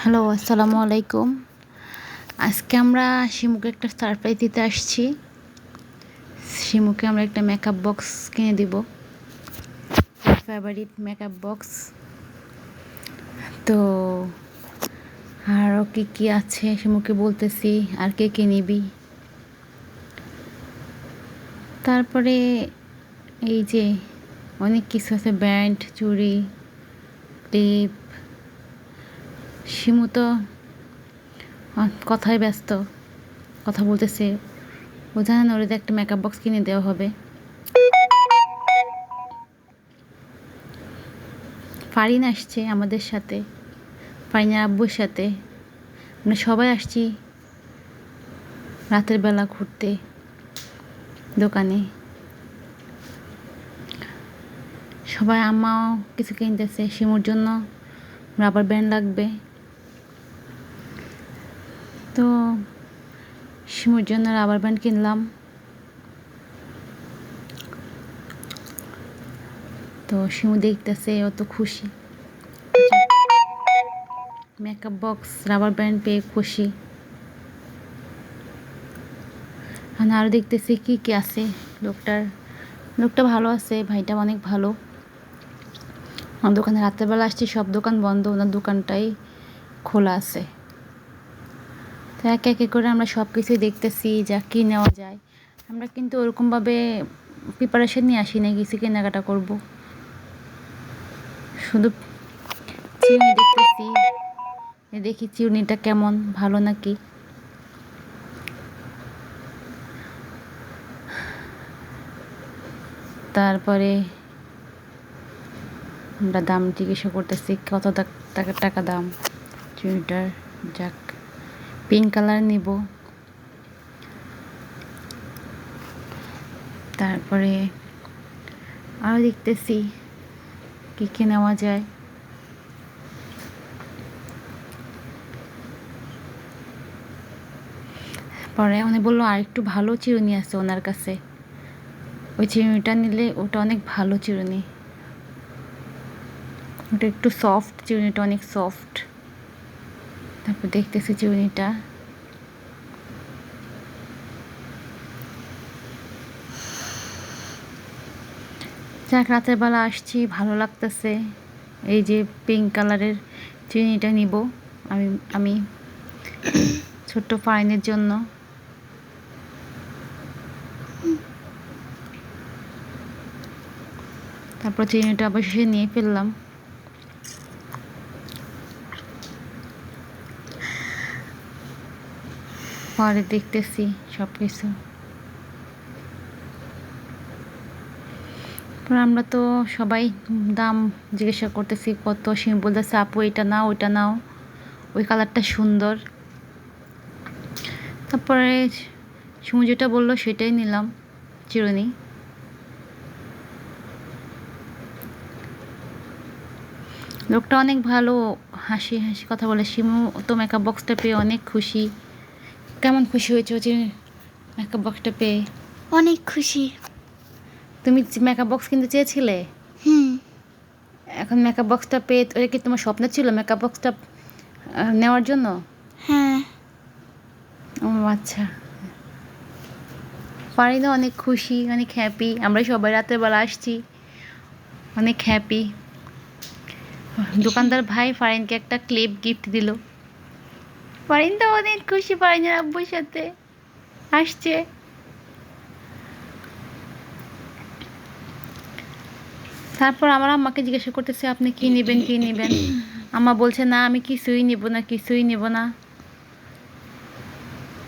Hello, আসসালামু আলাইকুম। আজকে আমরা শিমুকে একটা সারপ্রাইজ দিতে আসছি। শিমুকে আমরা একটা মেকআপ বক্স কিনে দিব, ফেভারিট মেকআপ বক্স। তো আরও কী কী আছে শিমুকে বলতেছি, আর কে কে নিবি। তারপরে এই যে অনেক কিছু আছে, ব্যান্ড, চুড়ি, ক্লিপ। শিমু তো কথায় ব্যস্ত, কথা বলতেছে। ও জানে না ওর একটা মেকআপ বক্স কিনে দেওয়া হবে। ফারিন আসছে আমাদের সাথে, ফারিনের আব্বুর সাথে। আমরা সবাই আসছি রাতের বেলা ঘুরতে দোকানে। সবাই, আম্মাও কিছু কিনতেছে। শিমুর জন্য রাবার ব্যান্ড লাগবে, তো শিমুর জন্য রাবার ব্যান্ড কিনলাম। তো শিমু দেখতেছে, অত খুশি। মেকআপ বক্স, রাবার ব্যান্ড পেয়ে খুশি। আরও দেখতেছি কি কি আছে। লোকটা ভালো আছে, ভাইটা অনেক ভালো। আমার দোকানে রাত্রেবেলা আসছি, সব দোকান বন্ধ, ওনার দোকানটাই খোলা আছে। তো এক এক করে আমরা সব কিছুই দেখতেছি যা কী নেওয়া যায়। আমরা কিন্তু ওরকমভাবে প্রিপারেশন নিয়ে আসি না কিছু কেনাকাটা করব। শুধু চিউনি দেখতেছি, দেখি চিউনিটা কেমন, ভালো নাকি। তারপরে আমরা দাম জিজ্ঞাসা করতেছি, কত টাকা দাম চুড়িটার। যাক, পিঙ্ক কালার নিব। তারপরে আরও দেখতেছি কী কী নেওয়া যায়। পরে উনি বললো আর একটু ভালো চিরুনি আছে ওনার কাছে, ওই চিরুনিটা নিলে ওটা অনেক ভালো চিরুনি, ওটা একটু সফট, চিরুনিটা অনেক সফট। তারপর দেখতেছি চিরুনিটা। যাক, রাতের বেলা আসছি, ভালো লাগতেছে। এই যে পিঙ্ক কালারের চিরুনিটা নিব আমি ছোট্ট ফাইনের জন্য। তারপর চিরুনিটা অবশেষে নিয়ে ফেললাম। পরে দেখতেছি সব কিছু। আমরা তো সবাই দাম জিজ্ঞাসা করতেছি কত। শিম বলতেছে আপু এটা নাও, ওইটা নাও, ওই কালারটা সুন্দর। তারপরে শিমু যেটা বললো সেটাই নিলাম, চিরুনি। লোকটা অনেক ভালো, হাসি হাসি কথা বলে। শিমু তো মেকআপ বক্সটা পেয়ে অনেক খুশি। কেমন খুশি হয়েছে যে মেকআপ বক্সটা পেয়ে? অনেক খুশি। তুমি মেকআপ বক্স কিনতে চেয়েছিলে, এখন মেকআপ বক্সটা পেয়ে ওটা কি তোমার স্বপ্ন ছিল মেকআপ বক্সটা নেওয়ার জন্য? হ্যাঁ। ও আচ্ছা। ফারিনও অনেক খুশি, অনেক হ্যাপি। আমরা সবাই রাতের বেলা আসছি, অনেক হ্যাপি। দোকানদার ভাই ফারিনকে একটা ক্লিপ গিফট দিল। ফারিন তো অনেক খুশি, ফারিনের আব্বুর সাথে আসছে। তারপর আমার আম্মাকে জিজ্ঞাসা করতেছে আপনি কি নেবেন, কি নেবেন। আম্মা বলছে না আমি কিছুই নিব না, কিছুই নিব না।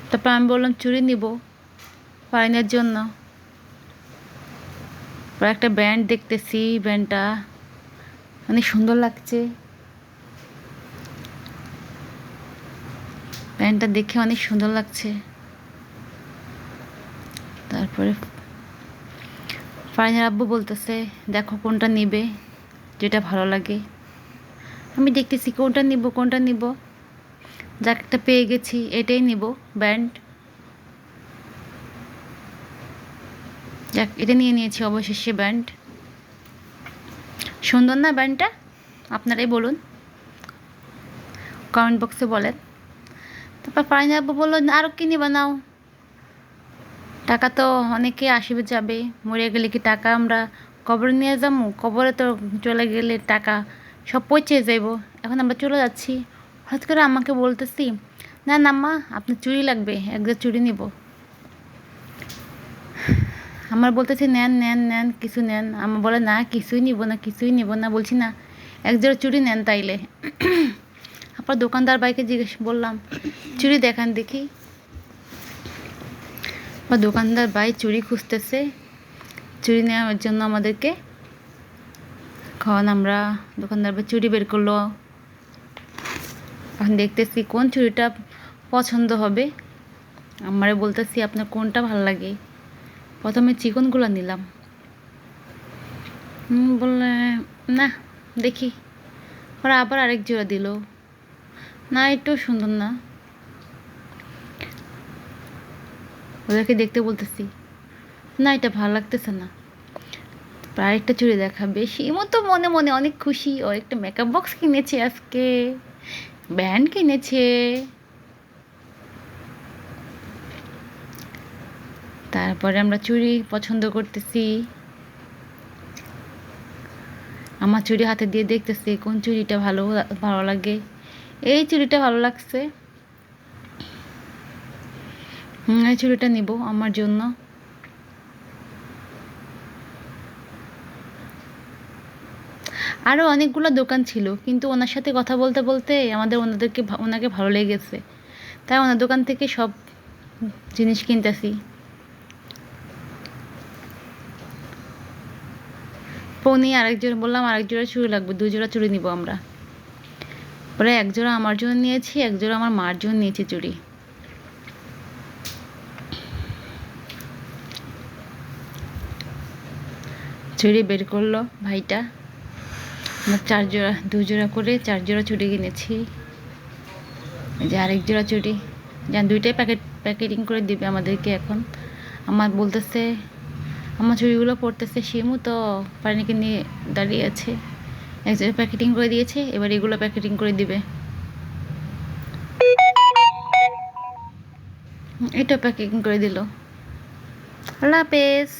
তারপর আমি বললাম চুড়ি নিব ফারিনের জন্য। পরে একটা ব্যান্ড দেখতেছি, ব্যান্ডটা অনেক সুন্দর লাগছে। ব্যান্ডটা দেখে অনেক সুন্দর লাগছে। তারপরে ফারিনের আব্বু বলতেছে দেখো কোনটা নিবে, যেটা ভালো লাগে। আমি দেখতেছি কোনটা নিব। যাক, একটা পেয়ে গেছি, এটাই নিব, ব্যান্ড। যাক, এটা নিয়ে নিয়েছি অবশেষে ব্যান্ড। সুন্দর না ব্যান্ডটা? আপনারাই বলুন। কমেন্ট বক্সে বলেন। তারপর ফারিনা আপু বললো আরও কিনে বানাও, টাকা তো অনেকে আসবে যাবে, মরে গেলে কি টাকা আমরা কবরে নিয়ে যাবো? কবরে তো চলে গেলে টাকা সব পচে যাইব। এখন আমরা চলে যাচ্ছি, হঠাৎ করে আমাকে বলতেছি না না মা আপনার চুড়ি লাগবে, একজোড়া চুড়ি নিব। আমার বলতেছি নেন নেন নেন কিছু নেন, আমার বলে না কিছুই নিব না, কিছুই নিব না। বলছি না একজোড়া চুড়ি নেন তাইলে। তারপর দোকানদার ভাইকে জিজ্ঞেস বললাম চুড়ি দেখান দেখি। বা দোকানদার ভাই চুড়ি খুঁজতেছে চুড়ি নেওয়ার জন্য আমাদেরকে। এখন আমরা দোকানদার ভাই চুড়ি বের করলো, এখন দেখতেছি কোন চুড়িটা পছন্দ হবে। আমারে বলতেছি আপনার কোনটা ভালো লাগে। প্রথমে চিকনগুলো নিলাম, বললে না দেখি। ওরা আবার আরেক জোড়া দিল, না একটু সুন্দর না। ওদেরকে দেখতে বলতেছি না এটা ভালো লাগতেছে না, আরেকটা চুড়ি দেখাবে। সেমও তো মনে মনে অনেক খুশি, ও একটা মেকআপ বক্স কিনেছে আজকে, ব্যান্ড কিনেছে। তারপরে আমরা চুড়ি পছন্দ করতেছি, আমার চুড়ি হাতে দিয়ে দেখতেছি কোন চুড়িটা ভালো ভালো লাগে। এই চুড়িটা ভালো লাগছে, এই চুড়িটা নিব আমার জন্য। আরও অনেকগুলো দোকান ছিল, কিন্তু ওনার সাথে কথা বলতে বলতে আমাদের ওনাকে ভালো লেগেছে, তাই ওনার দোকান থেকে সব জিনিস কিনতেছি। পৌনি আরেকজোড়া বললাম আরেকজোড়া চুড়ি লাগবে, 2 জোড়া চুড়ি নিব আমরা। পরে 1 জোড়া আমার জন্য নিয়েছি, 1 জোড়া আমার মার জন্য নিয়েছি চুড়ি। চুড়ি বের করলো ভাইটা, আমরা 4 জোড়া 2 জোড়া করে 4 জোড়া চুড়ি কিনেছি। এই যে আরেক জোড়া চুড়ি, যেন 2টাই প্যাকেটিং করে দিবে আমাদেরকে। এখন আমার বলতেছে আমার চুড়িগুলো পরতেছে, শিমু তো পানিকে নিয়ে দাঁড়িয়ে আছে। এক জায়গায় প্যাকেটিং করে দিয়েছে, এবার এগুলো প্যাকেটিং করে দিবে। এটা প্যাকেটিং করে দিল। আল্লাহ হাফেজ।